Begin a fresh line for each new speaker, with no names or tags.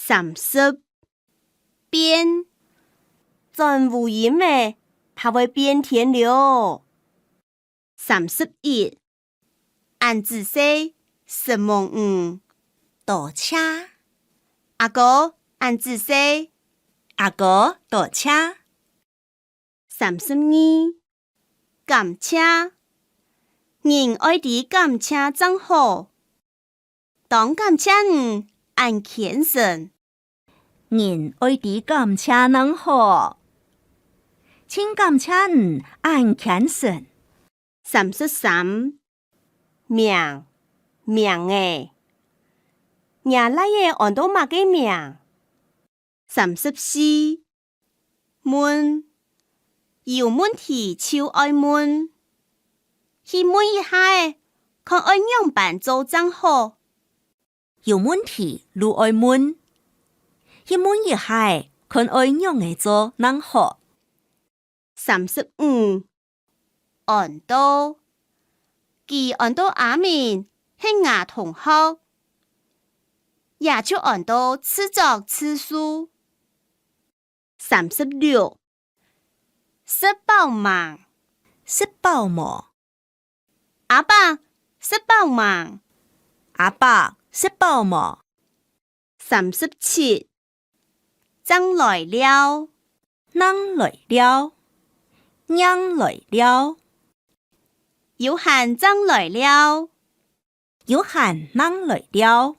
30變，真有音誒，它會變天了。31俺只說10:05
倒車，
阿哥俺只說
阿哥倒車。
32感謝，人愛的感謝真好，當感謝你俺虔誠。
人愛的感謝能好，請感謝你俺虔誠。
33名誒，伢來嘅按到乜嘅名？34問，有問題就愛問，去問一下，看愛樣辦做真好。
有問題如愛問，去問一下，看愛樣嘅做能好。
35按到，佢按到阿明係牙同學，也就按到次作次數。36食飽嗎？
食飽沒？
阿爸食飽嗎？
阿爸食飽沒
37張來了，
人來了，娘來了，
有閒張來了，
有閒人來了。